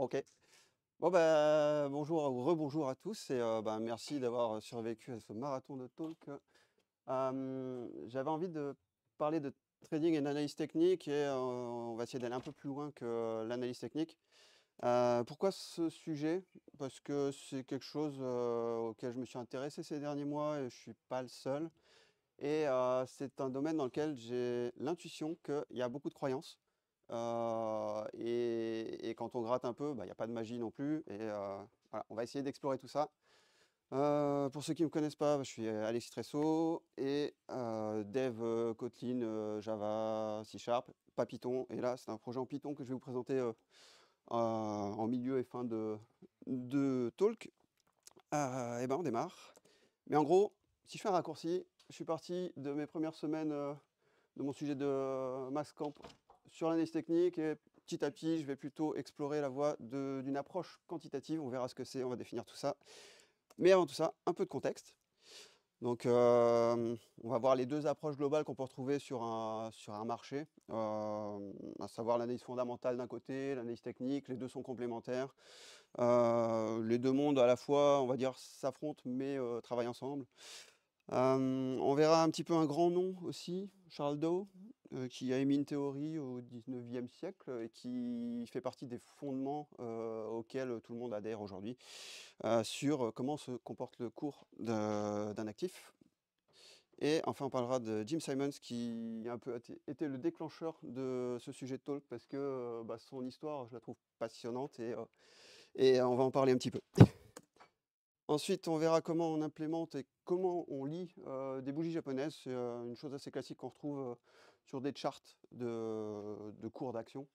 OK. Bon, bah, bonjour ou rebonjour à tous et bah, merci d'avoir survécu à ce marathon de talk. J'avais envie de parler de trading et d'analyse technique et on va essayer d'aller un peu plus loin que l'analyse technique. Pourquoi ce sujet? Parce que c'est quelque chose, auquel je me suis intéressé ces derniers mois et je suis pas le seul et c'est un domaine dans lequel j'ai l'intuition qu'il y a beaucoup de croyances, et quand on gratte un peu, bah, il y a pas de magie non plus et voilà, on va essayer d'explorer tout ça. Pour ceux qui ne me connaissent pas, je suis Alexis Tressot et dev, Kotlin, Java, C# pas Python et là, c'est un projet en Python que je vais vous présenter, en milieu et fin de talk. Et ben, on démarre. Mais en gros, si je fais un raccourci, je suis parti de mes premières semaines, de mon sujet de Max Camp sur l'analyse technique et petit à petit, je vais plutôt explorer la voie d'une approche quantitative. On verra ce que c'est, on va définir tout ça. Mais avant tout ça, un peu de contexte. Donc, on va voir les deux approches globales qu'on peut retrouver sur un marché, à savoir l'analyse fondamentale d'un côté, l'analyse technique. Les deux sont complémentaires. Les deux mondes à la fois, on va dire, s'affrontent mais travaillent ensemble. On verra un petit peu un grand nom aussi, Charles Dow, qui a émis une théorie au 19e siècle et qui fait partie des fondements, auxquels tout le monde adhère aujourd'hui, sur, comment se comporte le cours d'un actif. Et enfin, on parlera de Jim Simons qui a un peu été le déclencheur de ce sujet de talk parce que, bah, son histoire, je la trouve passionnante et on va en parler un petit peu. Ensuite, on verra comment on implémente et comment on lit, des bougies japonaises. C'est, une chose assez classique qu'on retrouve, sur des charts de cours d'action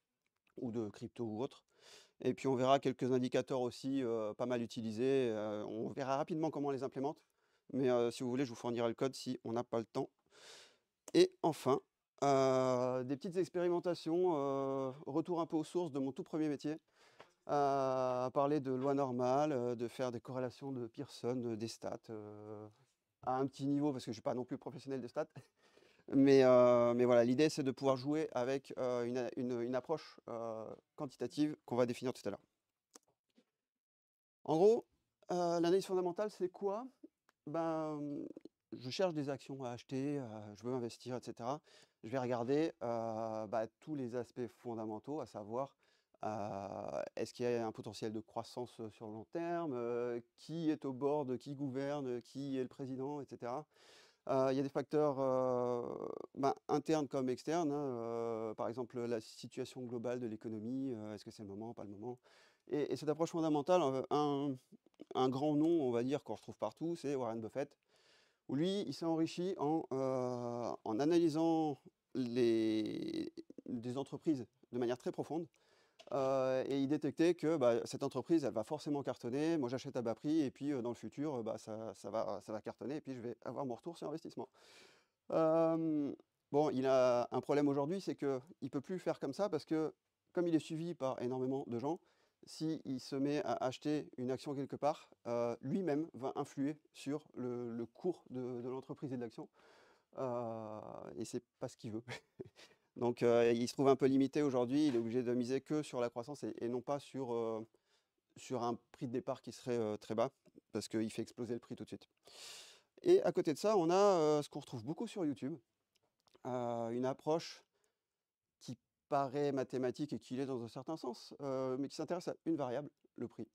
ou de crypto ou autre. Et puis on verra quelques indicateurs aussi, pas mal utilisés. On verra rapidement comment on les implémente, mais si vous voulez, je vous fournirai le code si on n'a pas le temps. Et enfin, des petites expérimentations, retour un peu aux sources de mon tout premier métier. Parler de loi normale, de faire des corrélations de Pearson, des stats, à un petit niveau parce que je suis pas non plus professionnel des stats. Mais voilà, l'idée c'est de pouvoir jouer avec, une approche, quantitative qu'on va définir tout à l'heure. En gros, l'analyse fondamentale c'est quoi? Ben, je cherche des actions à acheter, je veux investir et cetera. Je vais regarder, bah, tous les aspects fondamentaux, à savoir, est-ce qu'il y a un potentiel de croissance, sur le long terme? Qui est au board? Qui gouverne? Qui est le président? Et cetera. Il y a des facteurs, ben, internes comme externes, hein, par exemple, la situation globale de l'économie, est-ce que c'est le moment, pas le moment? Et cette approche fondamentale, un grand nom, on va dire, qu'on retrouve partout, c'est Warren Buffett, où lui, il s'est enrichi en analysant des entreprises de manière très profonde, et il détectait que, bah, cette entreprise, elle va forcément cartonner. Moi, j'achète à bas prix et puis, dans le futur, bah, ça va cartonner et puis je vais avoir mon retour sur investissement. Hem, bon, il a un problème aujourd'hui, c'est qu'il peut plus faire comme ça parce que, comme il est suivi par énormément de gens, s'il se met à acheter une action quelque part, lui-même va influer sur le cours de l'entreprise et de l'action, et c'est pas ce qu'il veut. Donc il se trouve un peu limité aujourd'hui, il est obligé de miser que sur la croissance et non pas sur un prix de départ qui serait, très bas, parce qu'il fait exploser le prix tout de suite. Et à côté de ça, on a, ce qu'on retrouve beaucoup sur YouTube, une approche qui paraît mathématique et qui l'est dans un certain sens, mais qui s'intéresse à une variable, le prix.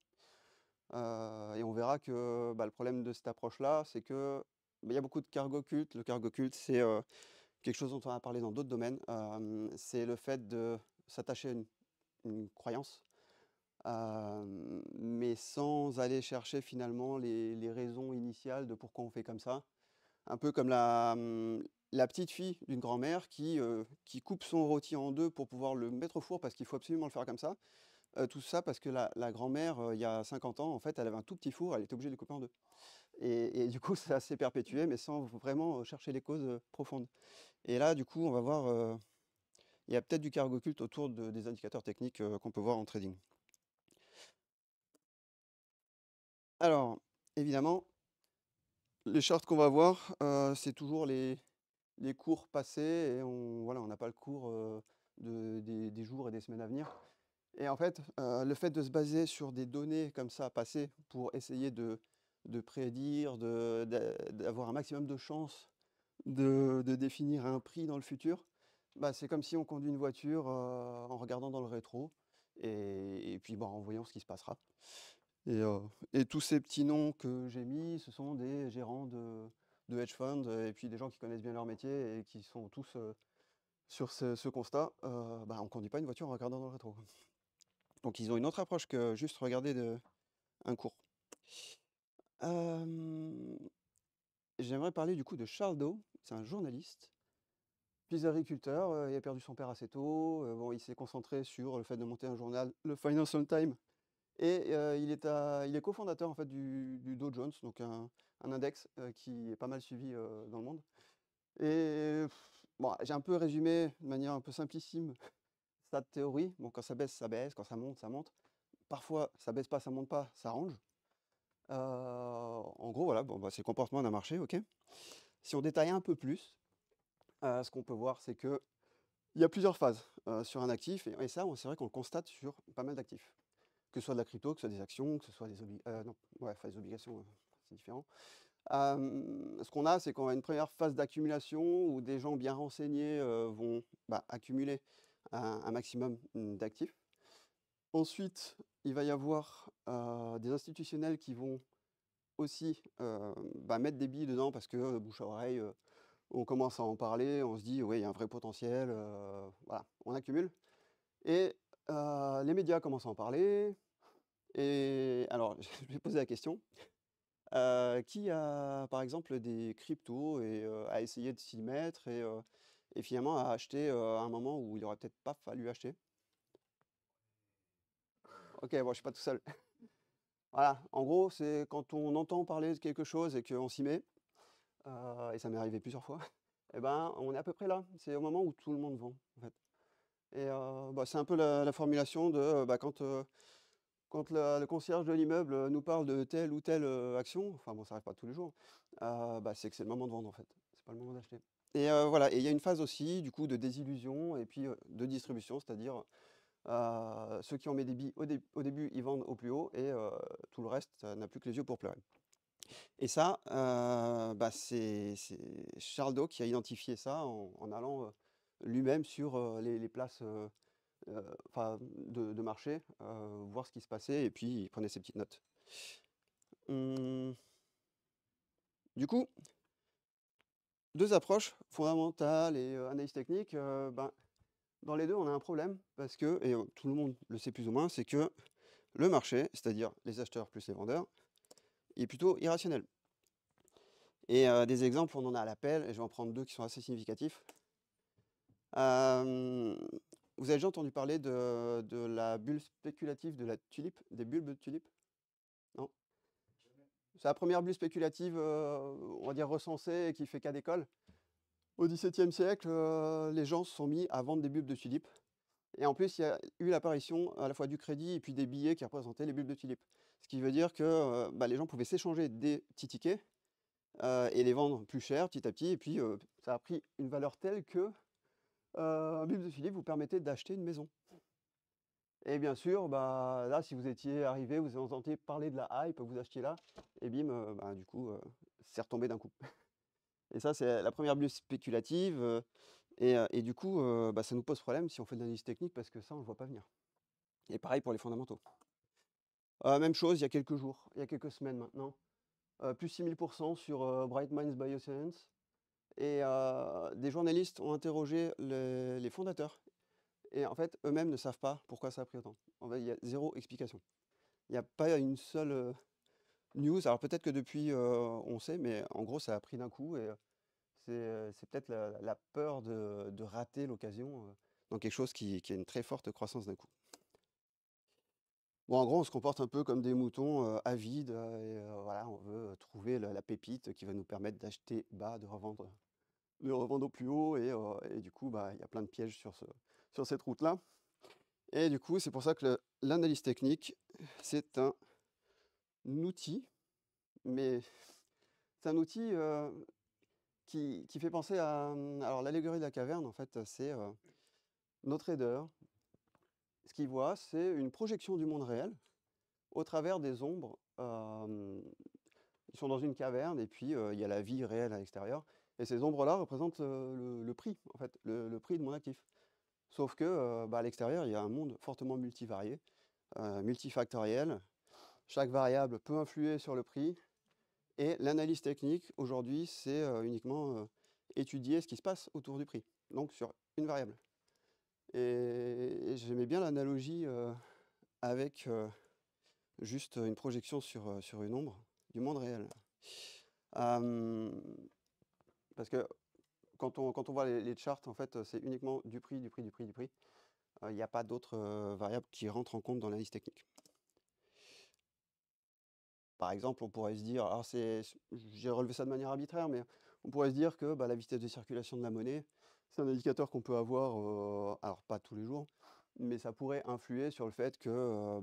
Et on verra que, bah, le problème de cette approche-là, c'est que, bah, il y a beaucoup de cargo occultes. Le cargo occulte, c'est, quelque chose dont on a parlé dans d'autres domaines. C'est le fait de s'attacher à une croyance, mais sans aller chercher finalement les raisons initiales de pourquoi on fait comme ça. Un peu comme la petite fille d'une grand-mère qui coupe son rôti en 2 pour pouvoir le mettre au four parce qu'il faut absolument le faire comme ça. Tout ça parce que la grand-mère, il y a 50 ans, en fait, elle avait un tout petit four, elle était obligée de le couper en 2. Et du coup, ça s'est perpétué, mais sans vraiment, chercher les causes, profondes. Et là, du coup, on va voir, il y a peut-être du cargo occulte autour des indicateurs techniques, qu'on peut voir en trading. Alors, évidemment, les charts qu'on va voir, c'est toujours les cours passés et voilà, on n'a pas le cours, des jours et des semaines à venir. Et en fait, le fait de se baser sur des données comme ça passées pour essayer de prédire, d'avoir un maximum de chances de définir un prix dans le futur, bah, c'est comme si on conduit une voiture, en regardant dans le rétro et puis, bah, en voyant ce qui se passera. Et heu et tous ces petits noms que j'ai mis, ce sont des gérants de hedge funds, et puis des gens qui connaissent bien leur métier et qui sont tous, sur ce constat, bah, on conduit pas une voiture en regardant dans le rétro. Donc ils ont une autre approche que juste regarder un cours. Hem, J'aimerais parler du coup de Charles Dow, c'est un journaliste, fils d'agriculteur, il a perdu son père assez tôt, bon, il s'est concentré sur le fait de monter un journal, le Financial Times, et il est cofondateur en fait du Dow Jones, donc un index, qui est pas mal suivi, dans le monde. Et bon, j'ai un peu résumé de manière un peu simplissime sa théorie. Bon, quand ça baisse, quand ça monte. Parfois, ça baisse pas, ça monte pas, ça range. En gros, voilà, bon, bah, c'est le comportement d'un marché, OK. Si on détaille un peu plus, ce qu'on peut voir, c'est qu'il y a plusieurs phases, sur un actif, et ça, c'est vrai qu'on le constate sur pas mal d'actifs. Que ce soit de la crypto, que ce soit des actions, que ce soit non, ouais, enfin, les obligations, c'est différent. Ce qu'on a, c'est qu'on a une première phase d'accumulation où des gens bien renseignés, vont, bah, accumuler un maximum, d'actifs. Ensuite, il va y avoir, des institutionnels qui vont aussi, bah, mettre des billes dedans parce que, bouche à oreille, on commence à en parler, on se dit: «Ouais, il y a un vrai potentiel», voilà, on accumule. Et les médias commencent à en parler. Et alors, je vais poser la question, qui a, par exemple, des cryptos et a essayé de s'y mettre et finalement a acheté, à un moment où il aurait peut-être pas fallu acheter? OK, bon, je suis pas tout seul. Voilà, en gros, c'est quand on entend parler de quelque chose et qu'on s'y met, et ça m'est arrivé plusieurs fois, et ben, on est à peu près là. C'est au moment où tout le monde vend, en fait. Et bah, c'est un peu la formulation de, bah, quand le concierge de l'immeuble, nous parle de telle ou telle, action, enfin bon, ça arrive pas tous les jours, bah, c'est que c'est le moment de vendre, en fait. C'est pas le moment d'acheter. Et voilà, et il y a une phase aussi, du coup, de désillusion et puis, de distribution, c'est-à-dire, ceux qui ont mis des billes au début, ils vendent au plus haut, et tout le reste, n'a plus que les yeux pour pleurer. Et ça, bah, c'est Charles Dow qui a identifié ça en allant, lui-même sur, les places, enfin, de marché, voir ce qui se passait, et puis il prenait ses petites notes. Mmh, du coup, 2 approches fondamentales et analyse technique, ben, dans les 2 on a un problème parce que, et tout le monde le sait plus ou moins, c'est que le marché, c'est-à-dire les acheteurs plus les vendeurs, est plutôt irrationnel. Et des exemples, on en a à l'appel, et je vais en prendre 2 qui sont assez significatifs. Hem, vous avez déjà entendu parler de la bulle spéculative de la tulipe, des bulbes de tulipe? Non? C'est la première bulle spéculative, on va dire recensée, et qui fait cas d'école. Au XVIIe siècle, les gens se sont mis à vendre des bulbes de tulipes, et en plus, il y a eu l'apparition à la fois du crédit et puis des billets qui représentaient les bulbes de tulipes. Ce qui veut dire que, bah, les gens pouvaient s'échanger des petits tickets, et les vendre plus cher petit à petit, et puis, ça a pris une valeur telle que, un bulbe de tulipe vous permettait d'acheter une maison. Et bien sûr, bah, là, si vous étiez arrivé, vous entendiez parler de la hype, vous achetiez là, et bim, bah, du coup, c'est retombé d'un coup. Et ça, c'est la première bulle spéculative, et du coup, bah, ça nous pose problème si on fait de l'analyse technique parce que ça, on le voit pas venir. Et pareil pour les fondamentaux. Même chose il y a quelques jours, il y a quelques semaines maintenant, plus 6000 sur, Bright Minds Bioscience, et des journalistes ont interrogé les fondateurs, et en fait, eux-mêmes ne savent pas pourquoi ça a pris autant. En fait, il y a 0 explication. Il y a pas une seule, news. Alors peut-être que depuis, on sait, mais en gros, ça a pris d'un coup, et c'est peut-être la peur de rater l'occasion, dans quelque chose qui a une très forte croissance d'un coup. Bon, en gros, on se comporte un peu comme des moutons, avides, et voilà, on veut trouver la pépite qui va nous permettre d'acheter bas, de revendre au plus haut, et du coup, bah, il y a plein de pièges sur cette route-là. Et du coup, c'est pour ça que l'analyse technique, c'est un outil, mais c'est un outil, qui fait penser à, alors l'allégorie de la caverne, en fait, c'est, nos traders. ce qu'ils voient, c'est une projection du monde réel au travers des ombres. Ils sont dans une caverne et puis il y a la vie réelle à l'extérieur. Et ces ombres-là représentent le prix, en fait, le prix de mon actif. Sauf que à l'extérieur, il y a un monde fortement multivarié, multifactoriel. Chaque variable peut influer sur le prix. Et l'analyse technique, aujourd'hui, c'est uniquement étudier ce qui se passe autour du prix, donc sur une variable. Et j'aimais bien l'analogie avec juste une projection sur une ombre du monde réel. Parce que quand on voit les charts, en fait, c'est uniquement du prix, du prix, du prix, du prix. Il n'y a pas d'autres variables qui rentrent en compte dans l'analyse technique. Par exemple, on pourrait se dire, alors j'ai relevé ça de manière arbitraire, mais on pourrait se dire que la vitesse de circulation de la monnaie, c'est un indicateur qu'on peut avoir, alors pas tous les jours, mais ça pourrait influer sur le fait que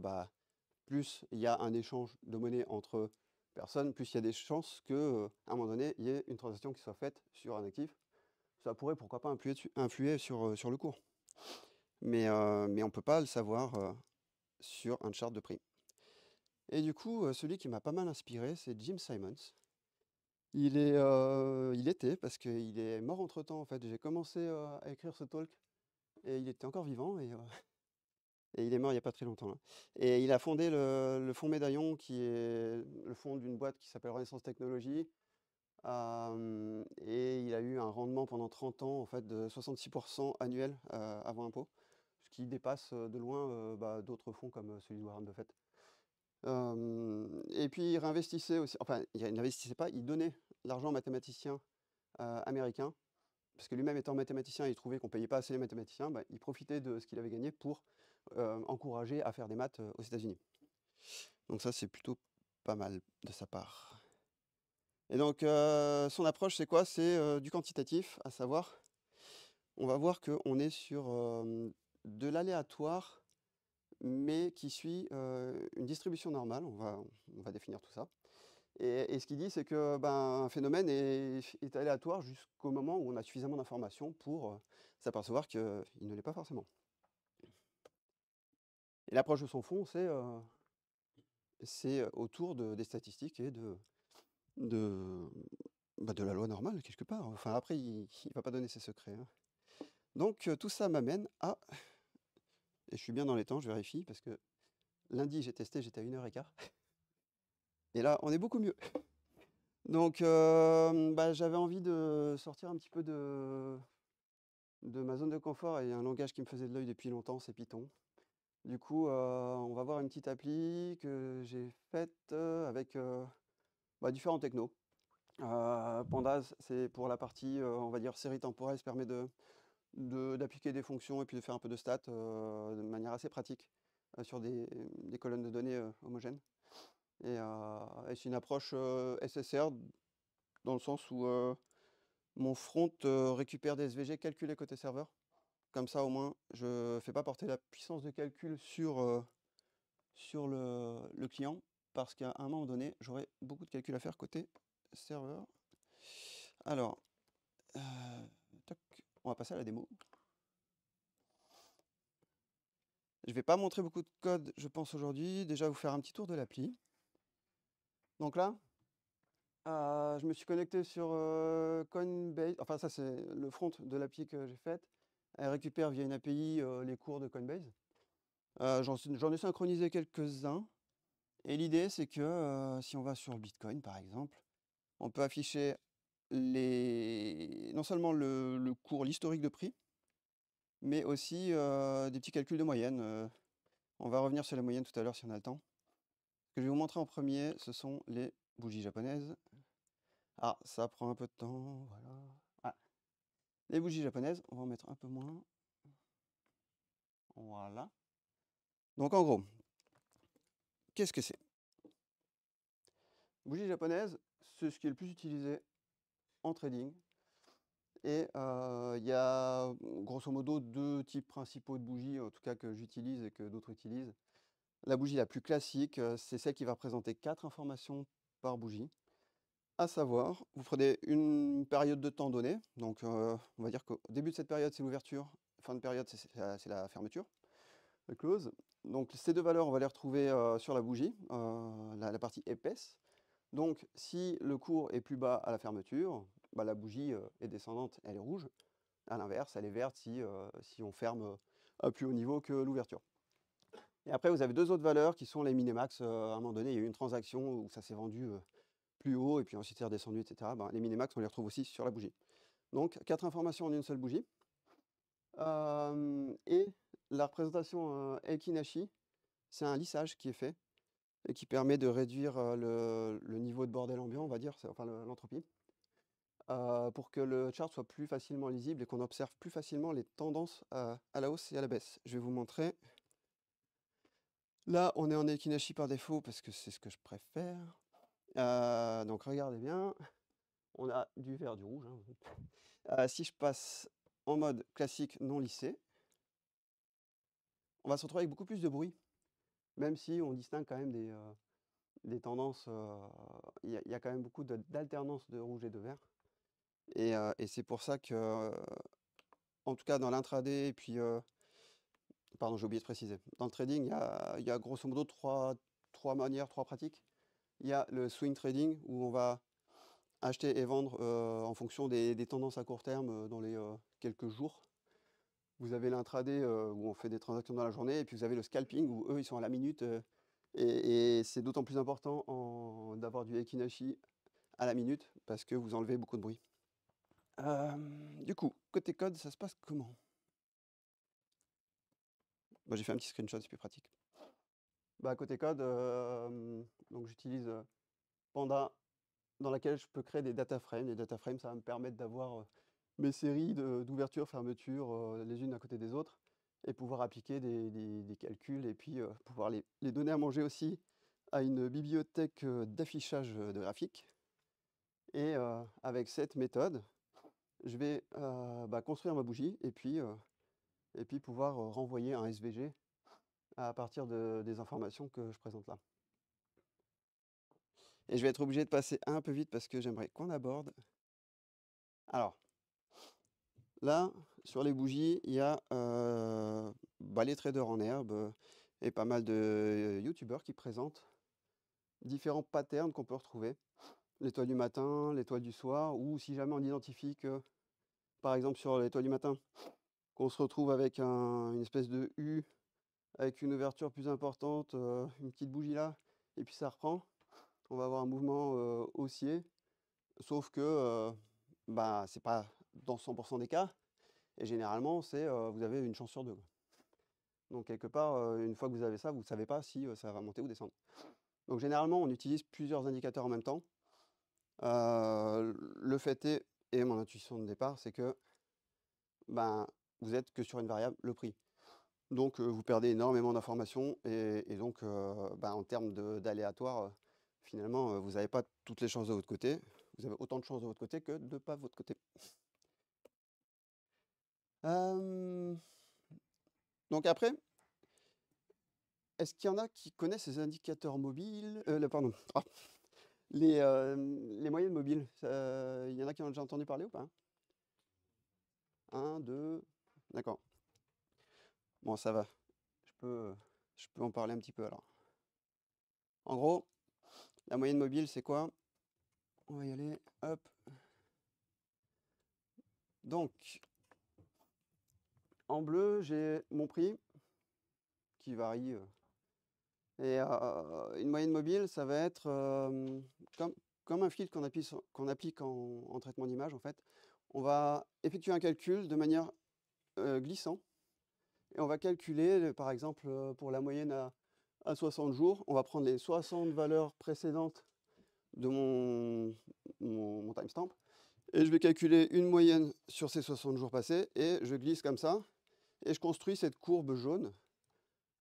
plus il y a un échange de monnaie entre personnes, plus il y a des chances qu'à un moment donné, il y ait une transaction qui soit faite sur un actif. Ça pourrait, pourquoi pas, influer sur le cours. Mais on ne peut pas le savoir sur un chart de prix. Et du coup, celui qui m'a pas mal inspiré, c'est Jim Simons. Il était, parce qu'il est mort entre-temps, en fait. J'ai commencé à écrire ce talk, et il était encore vivant, et il est mort il n'y a pas très longtemps, là. Et il a fondé le fonds Médaillon, qui est le fonds d'une boîte qui s'appelle Renaissance Technologies. Et il a eu un rendement pendant 30 ans, en fait, de 66% annuel avant impôt, ce qui dépasse de loin d'autres fonds comme celui de Warren Buffett. Et puis il réinvestissait aussi, enfin il n'investissait pas, il donnait l'argent aux mathématiciens américains, parce que lui-même étant mathématicien, il trouvait qu'on ne payait pas assez les mathématiciens, il profitait de ce qu'il avait gagné pour encourager à faire des maths aux États-Unis. Donc ça, c'est plutôt pas mal de sa part. Et donc son approche, c'est quoi? C'est du quantitatif, à savoir, on va voir qu'on est sur de l'aléatoire, mais qui suit une distribution normale. On va définir tout ça. Et ce qu'il dit, c'est que un phénomène est aléatoire jusqu'au moment où on a suffisamment d'informations pour s'apercevoir qu'il ne l'est pas forcément. Et l'approche de son fond, c'est autour des statistiques et de la loi normale, quelque part. Enfin, après, il ne va pas donner ses secrets, hein. Donc, tout ça m'amène à... Et je suis bien dans les temps, je vérifie, parce que lundi, j'ai testé, j'étais à 1h15. Et là, on est beaucoup mieux. Donc, j'avais envie de sortir un petit peu de ma zone de confort, et un langage qui me faisait de l'œil depuis longtemps, c'est Python. Du coup, on va voir une petite appli que j'ai faite avec différents technos. Pandas, c'est pour la partie, on va dire, série temporelle, ça permet d'appliquer des fonctions et puis de faire un peu de stats de manière assez pratique sur des colonnes de données homogènes. Et c'est une approche SSR, dans le sens où mon front récupère des SVG calculés côté serveur. Comme ça, au moins, je ne fais pas porter la puissance de calcul sur le client, parce qu'à un moment donné, j'aurai beaucoup de calculs à faire côté serveur. Alors, on va passer à la démo. Je ne vais pas montrer beaucoup de code, je pense, aujourd'hui. Déjà, vous faire un petit tour de l'appli. Donc là, je me suis connecté sur Coinbase. Enfin, ça, c'est le front de l'appli que j'ai faite. Elle récupère via une API les cours de Coinbase. J'en ai synchronisé quelques-uns. Et l'idée, c'est que si on va sur Bitcoin, par exemple, on peut afficher non seulement le cours, l'historique de prix, mais aussi des petits calculs de moyenne. On va revenir sur les moyennes tout à l'heure si on a le temps. Ce que je vais vous montrer en premier, ce sont les bougies japonaises. Ah, ça prend un peu de temps, voilà. Ah. Les bougies japonaises, on va en mettre un peu moins. Voilà. Donc en gros, qu'est-ce que c'est? Bougie japonaise, c'est ce qui est le plus utilisé en trading. Et il y a grosso modo deux types principaux de bougies, en tout cas que j'utilise et que d'autres utilisent. La bougie la plus classique, c'est celle qui va représenter 4 informations par bougie. À savoir, vous prenez une période de temps donnée, donc on va dire qu'au début de cette période, c'est l'ouverture, fin de période, c'est la fermeture. close. Donc ces deux valeurs, on va les retrouver sur la bougie, la partie épaisse. Donc si le cours est plus bas à la fermeture, bah, la bougie est descendante, elle est rouge. À l'inverse, elle est verte si on ferme à plus haut niveau que l'ouverture. Et après, vous avez deux autres valeurs qui sont les minimax. À un moment donné, il y a eu une transaction où ça s'est vendu plus haut et puis ensuite c'est redescendu, etc. Ben, les minimax, on les retrouve aussi sur la bougie. Donc 4 informations en une seule bougie. Et la représentation Ekinashi, c'est un lissage qui est fait et qui permet de réduire le niveau de bordel ambiant, on va dire, enfin l'entropie, pour que le chart soit plus facilement lisible et qu'on observe plus facilement les tendances à la hausse et à la baisse. Je vais vous montrer. Là, on est en Ekinashi par défaut parce que c'est ce que je préfère. Donc regardez bien, on a du vert, du rouge, hein. Si je passe en mode classique non lissé, on va se retrouver avec beaucoup plus de bruit, même si on distingue quand même des tendances. Il y a quand même beaucoup d'alternance de rouge et de vert. Et c'est pour ça que, en tout cas dans l'intraday, et puis, pardon, j'ai oublié de préciser, dans le trading, il y a grosso modo trois manières, trois pratiques. Il y a le swing trading, où on va acheter et vendre en fonction des tendances à court terme dans les quelques jours. Vous avez l'intraday où on fait des transactions dans la journée, et puis vous avez le scalping où eux ils sont à la minute, et c'est d'autant plus important d'avoir du Ekinashi à la minute parce que vous enlevez beaucoup de bruit. Du coup, côté code, ça se passe comment? Bah, j'ai fait un petit screenshot, c'est plus pratique. Bah, côté code, donc j'utilise Panda, dans laquelle je peux créer des data frames. Les data frames, ça va me permettre d'avoir mes séries d'ouverture, fermeture, les unes à côté des autres, et pouvoir appliquer des calculs, et puis pouvoir les donner à manger aussi à une bibliothèque d'affichage de graphiques. Et avec cette méthode, je vais bah, construire ma bougie, et puis pouvoir renvoyer un SVG à partir des informations que je présente là. Et je vais être obligé de passer un peu vite parce que j'aimerais qu'on aborde. Alors, là, sur les bougies, il y a bah, les traders en herbe et pas mal de youtubeurs qui présentent différents patterns qu'on peut retrouver. L'étoile du matin, l'étoile du soir, ou si jamais on identifie que, par exemple sur l'étoile du matin, qu'on se retrouve avec une espèce de U, avec une ouverture plus importante, une petite bougie là, et puis ça reprend, on va avoir un mouvement haussier, sauf que bah, c'est pas dans 100% des cas, et généralement c'est vous avez une chance sur deux. Donc quelque part, une fois que vous avez ça, vous ne savez pas si ça va monter ou descendre. Donc généralement, on utilise plusieurs indicateurs en même temps. Le fait est, et mon intuition de départ, c'est que ben, vous êtes que sur une variable, le prix. Donc vous perdez énormément d'informations, et donc ben, en termes d'aléatoire, finalement, vous n'avez pas toutes les chances de votre côté. Vous avez autant de chances de votre côté que de pas de votre côté. Donc après, est-ce qu'il y en a qui connaissent ces indicateurs mobiles pardon, les moyennes mobiles? Il y en a qui en ont déjà entendu parler ou pas? 1, 2, d'accord. Bon, ça va. Je peux en parler un petit peu alors. En gros, la moyenne mobile, c'est quoi? On va y aller, hop. Donc, en bleu, j'ai mon prix qui varie. Et une moyenne mobile, ça va être comme un filtre qu'on applique en traitement d'image, en fait. On va effectuer un calcul de manière glissant. Et on va calculer, par exemple, pour la moyenne à 60 jours, on va prendre les 60 valeurs précédentes de mon timestamp, et je vais calculer une moyenne sur ces 60 jours passés, et je glisse comme ça, et je construis cette courbe jaune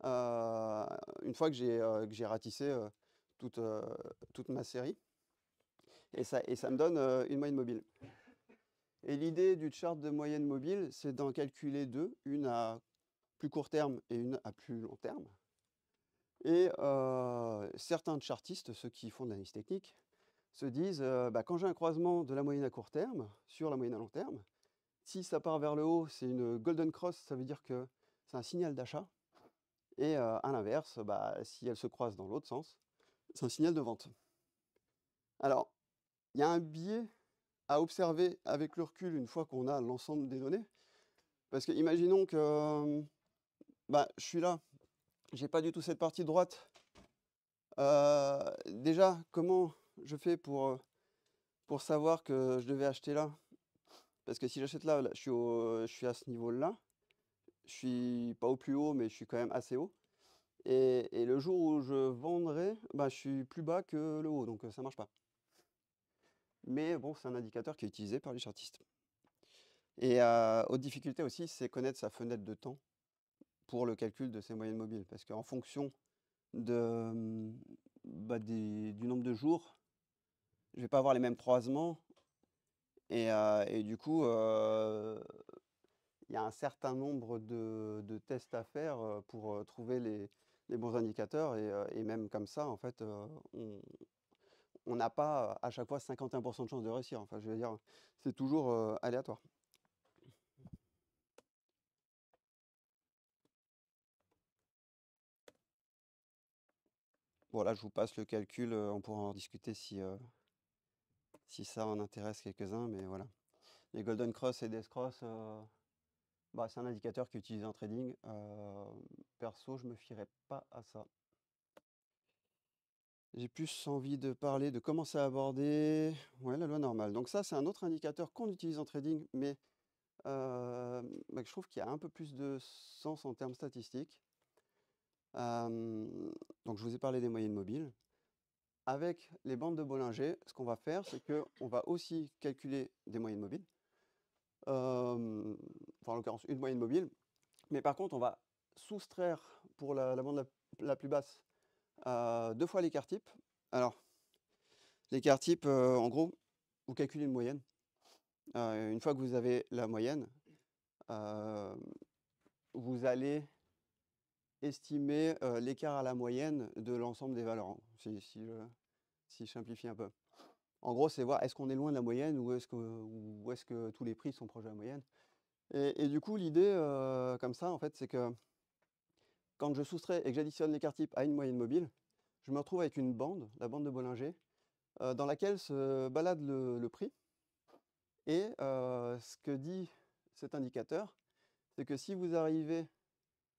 une fois que j'ai ratissé toute ma série, et ça me donne une moyenne mobile. Et l'idée du chart de moyenne mobile, c'est d'en calculer deux, une à plus court terme et une à plus long terme. Et certains chartistes, ceux qui font de l'analyse technique, se disent bah, quand j'ai un croisement de la moyenne à court terme sur la moyenne à long terme, si ça part vers le haut, c'est une golden cross, ça veut dire que c'est un signal d'achat. Et à l'inverse, bah, si elles se croisent dans l'autre sens, c'est un signal de vente. Alors, il y a un biais à observer avec le recul une fois qu'on a l'ensemble des données. Parce que imaginons que bah, je suis là, j'ai pas du tout cette partie droite. Déjà, comment je fais pour savoir que je devais acheter là? Parce que si j'achète là, je suis à ce niveau-là. Je suis pas au plus haut, mais je suis quand même assez haut. Et le jour où je vendrai, bah, je suis plus bas que le haut, donc ça marche pas. Mais bon, c'est un indicateur qui est utilisé par les chartistes. Et autre difficulté aussi, c'est connaître sa fenêtre de temps pour le calcul de ces moyennes mobiles. Parce qu'en fonction de, bah, du nombre de jours, je vais pas avoir les mêmes croisements. Et du coup, il y a un certain nombre de tests à faire pour trouver les bons indicateurs. Et même comme ça, en fait, on n'a pas à chaque fois 51% de chance de réussir. Enfin, je veux dire, c'est toujours aléatoire. Voilà, je vous passe le calcul, on pourra en discuter si ça en intéresse quelques-uns, mais voilà. Les Golden Cross et Death Cross, bah, c'est un indicateur qui est utilisé en trading. Perso, je me fierais pas à ça. J'ai plus envie de parler de comment c'est abordé. Ouais, la loi normale. Donc ça, c'est un autre indicateur qu'on utilise en trading, mais bah, que je trouve qu'il y a un peu plus de sens en termes statistiques. Donc je vous ai parlé des moyennes mobiles. Avec les bandes de Bollinger, ce qu'on va faire, c'est qu'on va aussi calculer des moyennes mobiles. Enfin, en l'occurrence, une moyenne mobile. Mais par contre, on va soustraire pour la bande la plus basse 2 fois l'écart type. Alors, l'écart type, en gros, vous calculez une moyenne. Une fois que vous avez la moyenne, euh, vous allez estimer l'écart à la moyenne de l'ensemble des valeurs, hein, si je simplifie un peu. En gros, c'est voir est-ce qu'on est loin de la moyenne ou est-ce que tous les prix sont proches de la moyenne. Et du coup, l'idée, comme ça, en fait, c'est que quand je soustrais et que j'additionne l'écart type à une moyenne mobile, je me retrouve avec une bande, la bande de Bollinger, dans laquelle se balade le prix. Et ce que dit cet indicateur, c'est que si vous arrivez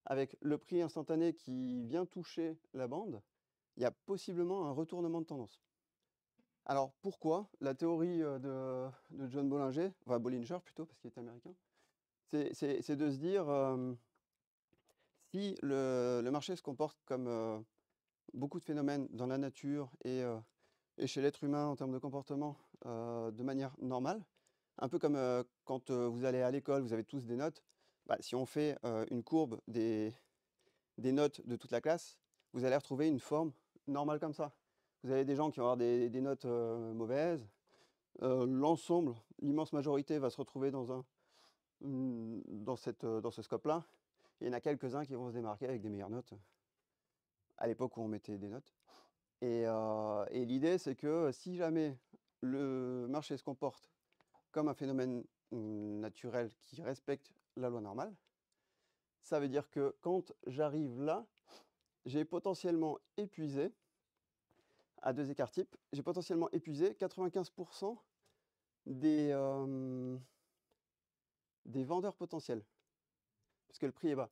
avec le prix instantané qui vient toucher la bande, il y a possiblement un retournement de tendance. Alors pourquoi? La théorie de John Bollinger, enfin Bollinger plutôt, parce qu'il est américain, c'est de se dire si le marché se comporte comme beaucoup de phénomènes dans la nature et chez l'être humain en termes de comportement de manière normale, un peu comme quand vous allez à l'école, vous avez tous des notes. Bah, si on fait une courbe des notes de toute la classe, vous allez retrouver une forme normale comme ça. Vous avez des gens qui vont avoir des notes mauvaises. L'ensemble, l'immense majorité va se retrouver dans ce scope-là. Il y en a quelques-uns qui vont se démarquer avec des meilleures notes, à l'époque où on mettait des notes. Et l'idée, c'est que si jamais le marché se comporte comme un phénomène naturel qui respecte la loi normale, ça veut dire que quand j'arrive là, j'ai potentiellement épuisé, à 2 écarts types, j'ai potentiellement épuisé 95% des vendeurs potentiels, puisque le prix est bas.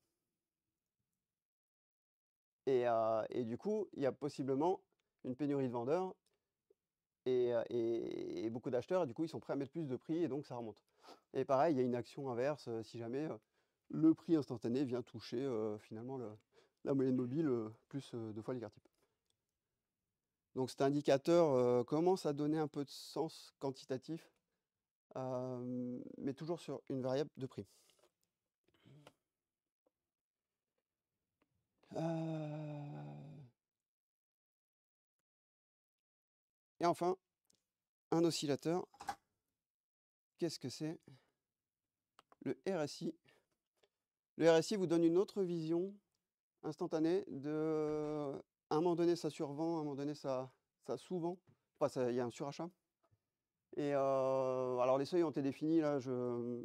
Et du coup, il y a possiblement une pénurie de vendeurs et beaucoup d'acheteurs, et du coup, ils sont prêts à mettre plus de prix, et donc ça remonte. Et pareil, il y a une action inverse, si jamais le prix instantané vient toucher finalement la moyenne mobile plus 2 fois l'écart type. Donc cet indicateur commence à donner un peu de sens quantitatif, mais toujours sur une variable de prix. Et enfin, un oscillateur. Qu'est-ce que c'est? Le RSI. Le RSI vous donne une autre vision instantanée de... À un moment donné, ça survend, à un moment donné, ça sous-vend. Enfin, il y a un surachat. Et alors, les seuils ont été définis, là, je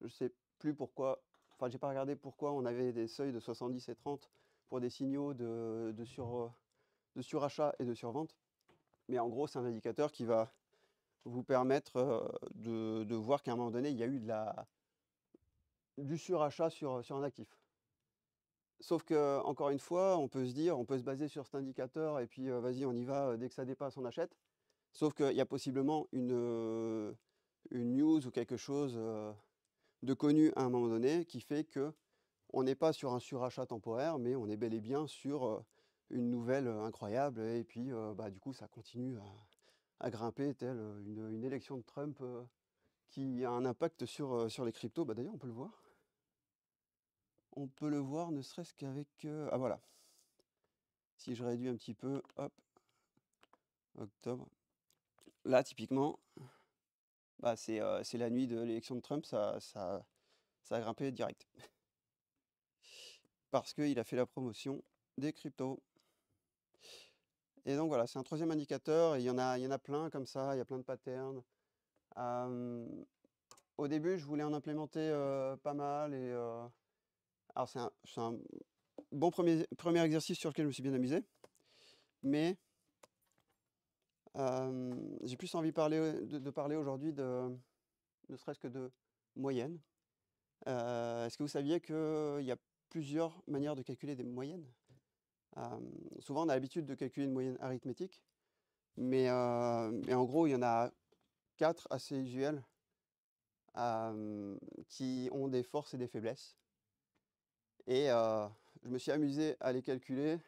sais plus pourquoi enfin, j'ai pas regardé pourquoi on avait des seuils de 70 et 30 pour des signaux de surachat et de survente. Mais en gros, c'est un indicateur qui va vous permettre de voir qu'à un moment donné, il y a eu du surachat sur un actif. Sauf que, encore une fois, on peut se dire, on peut se baser sur cet indicateur et puis vas-y, on y va, dès que ça dépasse, on achète. Sauf qu'il y a possiblement une news ou quelque chose de connu à un moment donné qui fait que on n'est pas sur un surachat temporaire, mais on est bel et bien sur une nouvelle incroyable. Et puis, bah, du coup, ça continue à grimper, telle une élection de Trump qui a un impact sur les cryptos. Bah, d'ailleurs, on peut le voir. On peut le voir ne serait-ce qu'avec... ah voilà, si je réduis un petit peu, hop, octobre. Là, typiquement, bah, c'est la nuit de l'élection de Trump, ça a grimpé direct. Parce qu'il a fait la promotion des cryptos. Et donc voilà, c'est un troisième indicateur, et il y en a plein comme ça, il y a plein de patterns. Au début, je voulais en implémenter pas mal, et alors c'est un bon premier exercice sur lequel je me suis bien amusé, mais j'ai plus envie de parler aujourd'hui ne serait-ce que de moyenne. Est-ce que vous saviez qu'il y a plusieurs manières de calculer des moyennes? Souvent, on a l'habitude de calculer une moyenne arithmétique, mais en gros, il y en a 4 assez usuelles qui ont des forces et des faiblesses. Et je me suis amusé à les calculer,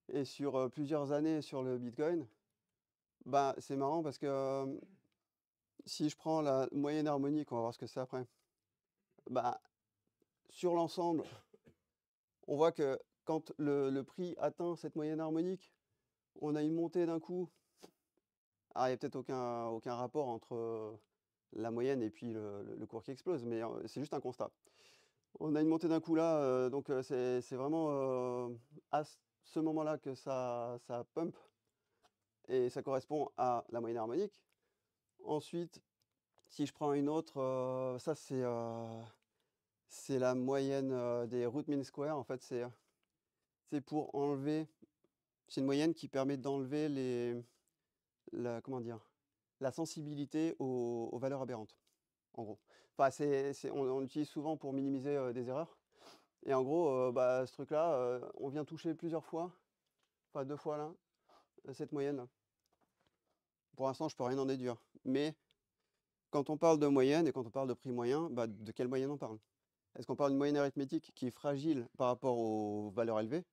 et sur plusieurs années sur le Bitcoin, bah, c'est marrant parce que si je prends la moyenne harmonique, on va voir ce que c'est après, bah, sur l'ensemble, on voit que quand le prix atteint cette moyenne harmonique, on a une montée d'un coup. Alors, il n'y a peut-être aucun rapport entre la moyenne et puis le cours qui explose, mais c'est juste un constat. On a une montée d'un coup là, donc c'est vraiment à ce moment-là que ça pump, et ça correspond à la moyenne harmonique. Ensuite, si je prends une autre, ça c'est la moyenne des root mean square. En fait, c'est pour enlever, c'est une moyenne qui permet d'enlever comment dire, la sensibilité aux valeurs aberrantes, en gros. Enfin, on l'utilise souvent pour minimiser des erreurs. Et en gros, bah, ce truc-là, on vient toucher plusieurs fois, enfin 2 fois là, cette moyenne-là. Pour l'instant, je peux rien en déduire. Mais quand on parle de moyenne et quand on parle de prix moyen, bah, de quelle moyenne on parle? Est-ce qu'on parle d'une moyenne arithmétique qui est fragile par rapport aux valeurs élevées?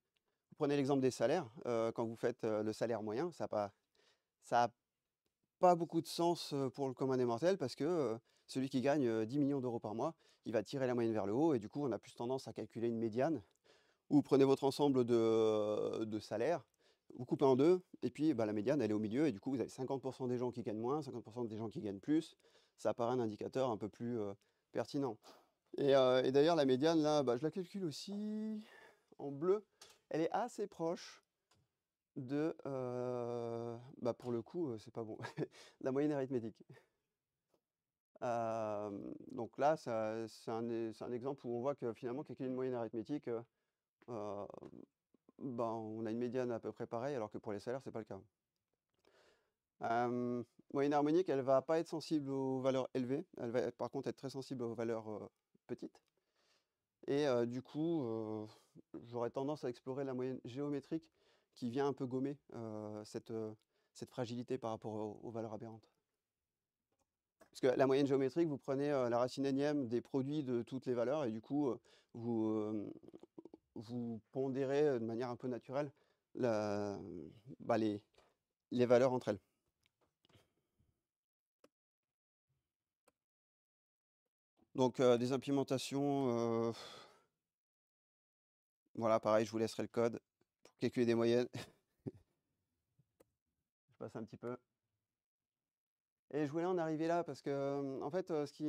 Vous prenez l'exemple des salaires. Quand vous faites le salaire moyen, ça a pas beaucoup de sens pour le commun des mortels, parce que celui qui gagne 10 millions d'euros par mois, il va tirer la moyenne vers le haut, et du coup, on a plus tendance à calculer une médiane. Ou prenez votre ensemble de salaires, vous coupez en deux, et puis bah, la médiane, elle est au milieu, et du coup, vous avez 50% des gens qui gagnent moins, 50% des gens qui gagnent plus. Ça paraît un indicateur un peu plus pertinent. Et d'ailleurs, la médiane, là, bah, je la calcule aussi en bleu. Elle est assez proche bah, pour le coup, c'est pas bon, la moyenne arithmétique. Donc là, c'est un exemple où on voit que finalement, calculer une moyenne arithmétique, ben, on a une médiane à peu près pareille, alors que pour les salaires, c'est pas le cas. Moyenne harmonique, elle va pas être sensible aux valeurs élevées, elle va par contre être très sensible aux valeurs petites. Et du coup, j'aurais tendance à explorer la moyenne géométrique qui vient un peu gommer cette fragilité par rapport aux valeurs aberrantes. Parce que la moyenne géométrique, vous prenez la racine énième des produits de toutes les valeurs, et du coup, vous pondérez de manière un peu naturelle bah, les valeurs entre elles. Donc des implémentations, voilà, pareil, je vous laisserai le code pour calculer des moyennes. Je passe un petit peu. Et je voulais en arriver là parce que, en fait, ce qui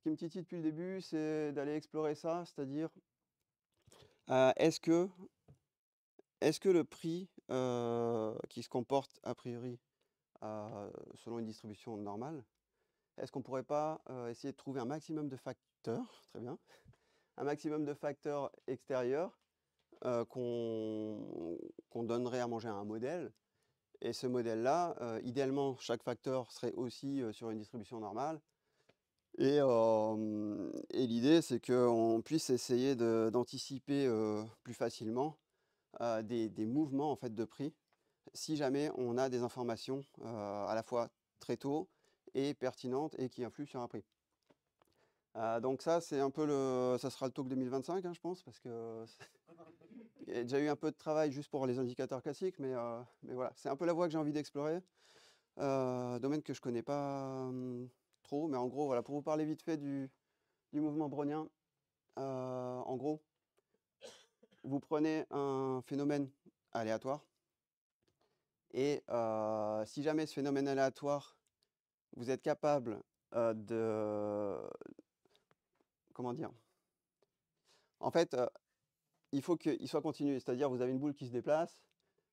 me titille depuis le début, c'est d'aller explorer ça, c'est-à-dire, est-ce que le prix qui se comporte a priori selon une distribution normale, est-ce qu'on pourrait pas essayer de trouver un maximum de facteurs facteurs, très bien. Un maximum de facteurs extérieurs qu'on donnerait à manger à un modèle. Et ce modèle-là, idéalement, chaque facteur serait aussi sur une distribution normale. Et l'idée, c'est qu'on puisse essayer d'anticiper plus facilement des mouvements en fait, de prix, si jamais on a des informations à la fois très tôt et pertinentes et qui influent sur un prix. Donc ça, c'est un peu ça sera le talk 2025, hein, je pense, parce que il y a déjà eu un peu de travail juste pour les indicateurs classiques, mais voilà, c'est un peu la voie que j'ai envie d'explorer. Domaine que je connais pas trop, mais en gros, voilà, pour vous parler vite fait du mouvement brownien, en gros, vous prenez un phénomène aléatoire, et si jamais ce phénomène aléatoire, vous êtes capable de... Comment dire? En fait, il faut qu'il soit continu, c'est-à-dire vous avez une boule qui se déplace,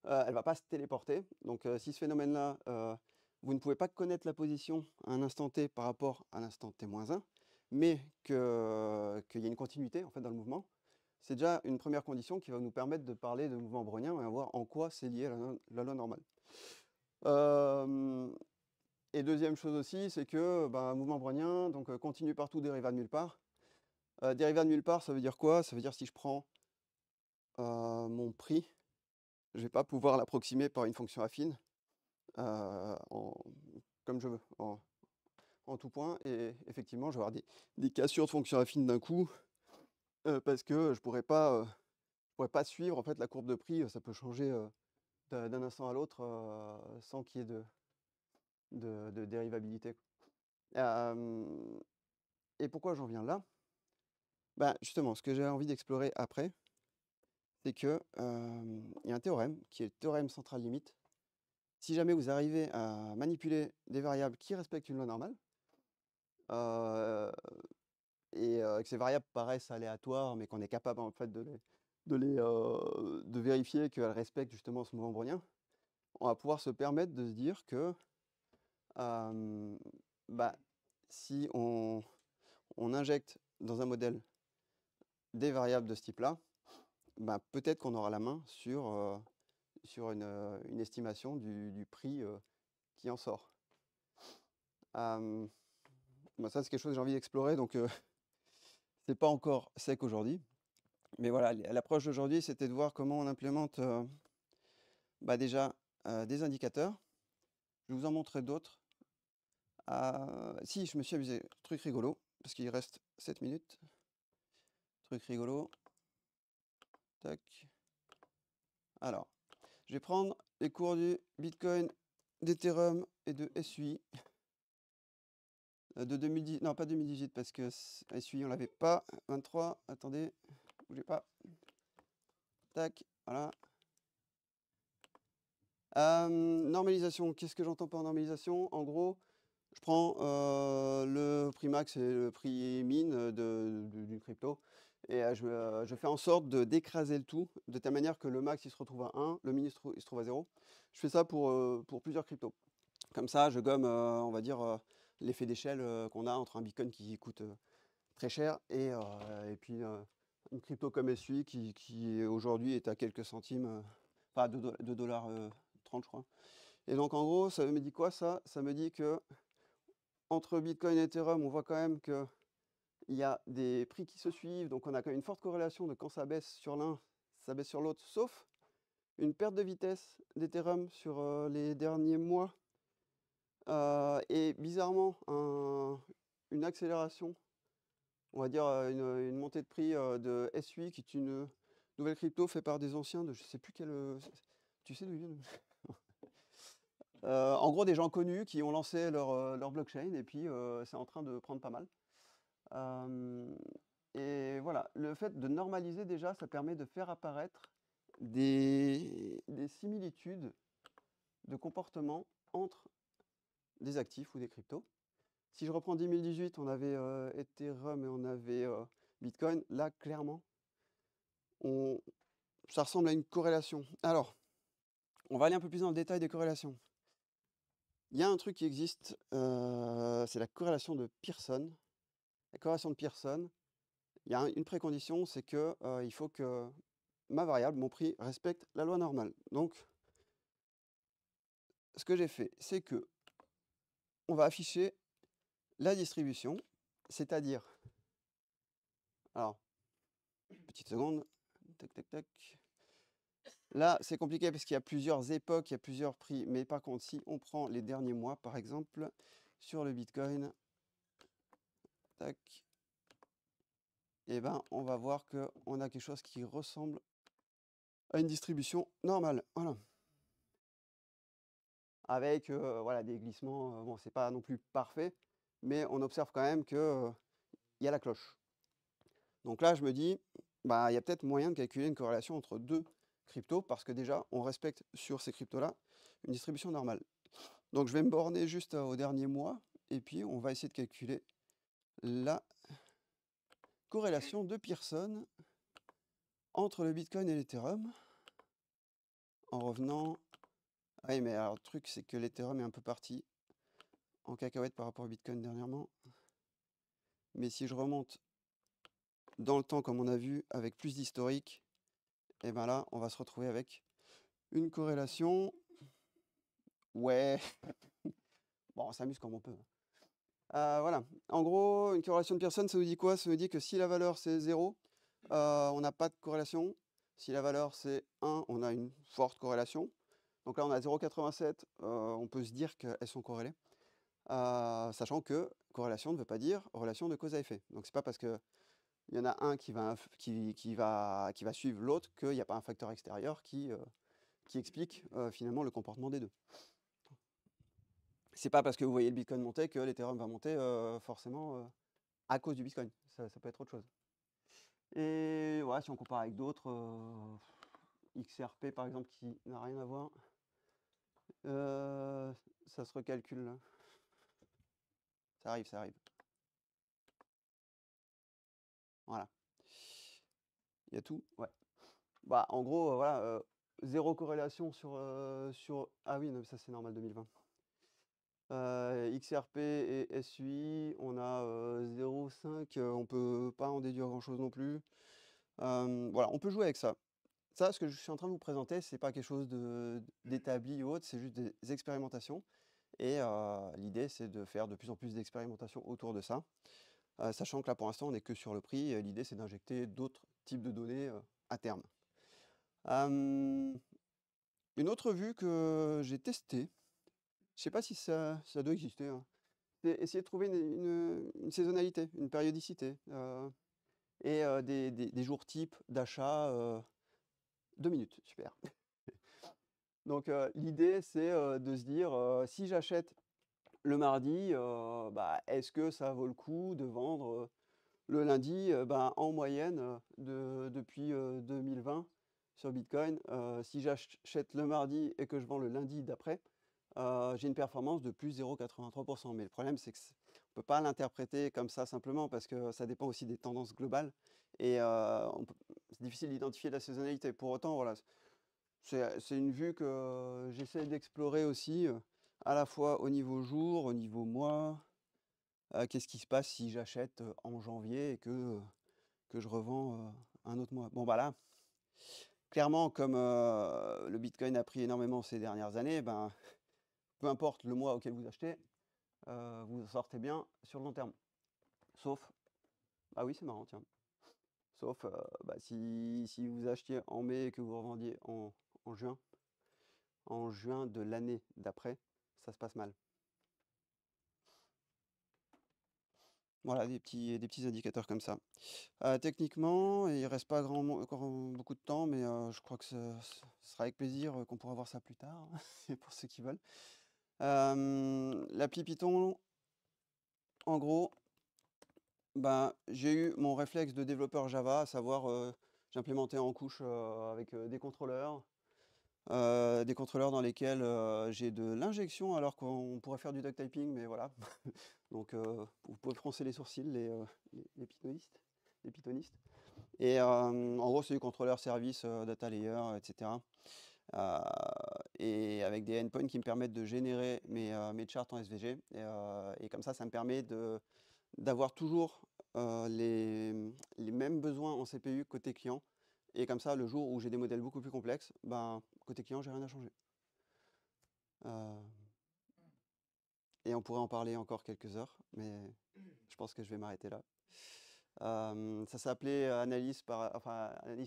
elle ne va pas se téléporter. Donc si ce phénomène-là, vous ne pouvez pas connaître la position à un instant t par rapport à l'instant t-1, mais qu'il y ait une continuité en fait, dans le mouvement, c'est déjà une première condition qui va nous permettre de parler de mouvement brownien et voir en quoi c'est lié à la loi normale. Et deuxième chose aussi, c'est que un mouvement brownien, donc continue partout, dériva de nulle part. Dériva de nulle part, ça veut dire quoi? Ça veut dire si je prends mon prix, je ne vais pas pouvoir l'approximer par une fonction affine, comme je veux, en tout point. Et effectivement, je vais avoir des cassures de fonctions affines d'un coup, parce que je ne pourrais pas suivre en fait, la courbe de prix. Ça peut changer d'un instant à l'autre sans qu'il y ait de dérivabilité. Et pourquoi j'en viens là? Justement, ce que j'ai envie d'explorer après, c'est qu'il y a un théorème qui est le théorème central limite. Si jamais vous arrivez à manipuler des variables qui respectent une loi normale, et que ces variables paraissent aléatoires, mais qu'on est capable en fait de vérifier qu'elles respectent justement ce mouvement brownien, on va pouvoir se permettre de se dire que si on injecte dans un modèle des variables de ce type-là, peut-être qu'on aura la main sur une estimation du prix qui en sort. Ça, c'est quelque chose que j'ai envie d'explorer, donc c'est pas encore sec aujourd'hui. Mais voilà, l'approche d'aujourd'hui, c'était de voir comment on implémente déjà des indicateurs. Je vais vous en montrer d'autres. Si, je me suis amusé. Truc rigolo, parce qu'il reste 7 minutes. Truc rigolo. Tac. Alors, je vais prendre les cours du Bitcoin, d'Ethereum et de SUI. De 2010, non pas 2018 parce que SUI on l'avait pas. 23, attendez, bougez pas. Tac, voilà. Normalisation, qu'est-ce que j'entends par normalisation? En gros, je prends le prix max et le prix min d'une crypto et je fais en sorte d'écraser le tout de telle manière que le max il se retrouve à 1, le min il se trouve à 0. Je fais ça pour plusieurs cryptos. Comme ça, je gomme, on va dire, l'effet d'échelle qu'on a entre un Bitcoin qui coûte très cher et puis une crypto comme SUI qui aujourd'hui est à quelques centimes, enfin 2 dollars 30 je crois. Et donc en gros, ça me dit quoi ça? Ça me dit que entre Bitcoin et Ethereum, on voit quand même qu'il y a des prix qui se suivent, donc on a quand même une forte corrélation de quand ça baisse sur l'un, ça baisse sur l'autre, sauf une perte de vitesse d'Ethereum sur les derniers mois. Et bizarrement, une accélération, on va dire une montée de prix de SUI, qui est une nouvelle crypto faite par des anciens de je sais plus quel. Tu sais d'où ils viennent? En gros, des gens connus qui ont lancé leur blockchain et puis c'est en train de prendre pas mal. Et voilà, le fait de normaliser déjà, ça permet de faire apparaître des similitudes de comportement entre des actifs ou des cryptos. Si je reprends 2018, on avait Ethereum et on avait Bitcoin. Là, clairement, ça ressemble à une corrélation. Alors, on va aller un peu plus dans le détail des corrélations. Il y a un truc qui existe, c'est la corrélation de Pearson. la corrélation de Pearson, il y a une précondition, c'est que il faut que ma variable, mon prix, respecte la loi normale. Donc, ce que j'ai fait, c'est que on va afficher la distribution, c'est-à-dire, alors, petite seconde, tac, tac, tac. Là, c'est compliqué parce qu'il y a plusieurs époques, il y a plusieurs prix. Mais par contre, si on prend les derniers mois, par exemple, sur le Bitcoin, tac, et ben, on va voir qu'on a quelque chose qui ressemble à une distribution normale. Voilà. Avec voilà, des glissements. Bon, c'est pas non plus parfait, mais on observe quand même que il y a la cloche. Donc là, je me dis, bah, il y a peut-être moyen de calculer une corrélation entre deux cryptos, parce que déjà, on respecte sur ces cryptos-là une distribution normale. Donc je vais me borner juste au dernier mois, et puis on va essayer de calculer la corrélation de Pearson entre le Bitcoin et l'Ethereum, en revenant... Ah oui, mais alors le truc, c'est que l'Ethereum est un peu parti en cacahuète par rapport au Bitcoin dernièrement. Mais si je remonte dans le temps, comme on a vu, avec plus d'historique, et ben là, on va se retrouver avec une corrélation. Ouais, bon, on s'amuse comme on peut. Voilà, en gros, une corrélation de Pearson, ça nous dit quoi? Ça nous dit que si la valeur c'est 0, on n'a pas de corrélation. Si la valeur c'est 1, on a une forte corrélation. Donc là, on a 0,87, on peut se dire qu'elles sont corrélées. Sachant que corrélation ne veut pas dire relation de cause à effet. Donc c'est pas parce qu'il y en a un qui va suivre l'autre qu'il n'y a pas un facteur extérieur qui explique finalement le comportement des deux. C'est pas parce que vous voyez le Bitcoin monter que l'Ethereum va monter forcément à cause du Bitcoin. Ça peut être autre chose. Et voilà, si on compare avec d'autres, XRP par exemple qui n'a rien à voir, ça se recalcule là. Ça arrive, ça arrive. Voilà. Il y a tout, ouais. Bah en gros, voilà, zéro corrélation sur... Ah oui, non, ça c'est normal 2020. XRP et SUI, on a 0,5, on peut pas en déduire grand chose non plus. Voilà, on peut jouer avec ça. Ça, ce que je suis en train de vous présenter, c'est pas quelque chose d'établi ou autre, c'est juste des expérimentations. Et l'idée, c'est de faire de plus en plus d'expérimentations autour de ça. Sachant que là, pour l'instant, on n'est que sur le prix. L'idée, c'est d'injecter d'autres types de données à terme. Une autre vue que j'ai testée, je sais pas si ça doit exister, hein, c'est essayer de trouver une saisonnalité, une périodicité, et des jours types d'achat. 2 minutes, super. Donc l'idée, c'est de se dire, si j'achète le mardi, bah, est-ce que ça vaut le coup de vendre le lundi? Ben, en moyenne, depuis 2020 sur Bitcoin, si j'achète le mardi et que je vends le lundi d'après, j'ai une performance de plus 0,83%. Mais le problème, c'est qu'on ne peut pas l'interpréter comme ça simplement, parce que ça dépend aussi des tendances globales. Et c'est difficile d'identifier la saisonnalité. Pour autant, voilà, c'est une vue que j'essaie d'explorer aussi, à la fois au niveau jour, au niveau mois. Qu'est-ce qui se passe si j'achète en janvier et que je revends un autre mois? Bon, bah là, clairement, comme le Bitcoin a pris énormément ces dernières années, ben, peu importe le mois auquel vous achetez, vous en sortez bien sur le long terme. Sauf, ah oui, c'est marrant, tiens. Sauf bah, si vous achetiez en mai et que vous revendiez en juin de l'année d'après, ça se passe mal. Voilà, des petits indicateurs comme ça. Techniquement, il reste pas encore beaucoup de temps, mais je crois que ce sera avec plaisir qu'on pourra voir ça plus tard, c'est pour ceux qui veulent. L'appli Python, en gros, ben, j'ai eu mon réflexe de développeur Java, à savoir, j'ai implémenté en couche avec des contrôleurs dans lesquels j'ai de l'injection, alors qu'on pourrait faire du duck typing, mais voilà. Donc vous pouvez froncer les sourcils, les pythonistes. Et en gros, c'est du contrôleur service, data layer, etc. Et avec des endpoints qui me permettent de générer mes charts en SVG. Et comme ça me permet d'avoir toujours les mêmes besoins en CPU côté client. Et comme ça, le jour où j'ai des modèles beaucoup plus complexes, ben, côté client, j'ai rien à changer. Et on pourrait en parler encore quelques heures, mais je pense que je vais m'arrêter là. Ça s'appelait analyse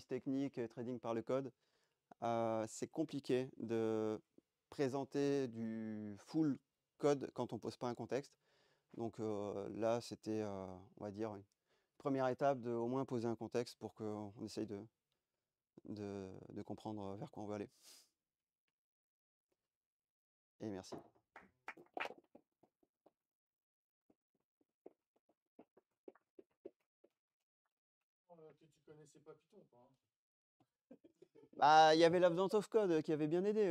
technique, trading par le code. C'est compliqué de présenter du full code quand on pose pas un contexte. Donc là, c'était, on va dire, une première étape de au moins poser un contexte pour qu'on essaye de comprendre vers quoi on veut aller. Et merci. Tu connaissais pas Python, quoi. Bah, il y avait l'Absence of Code qui avait bien aidé.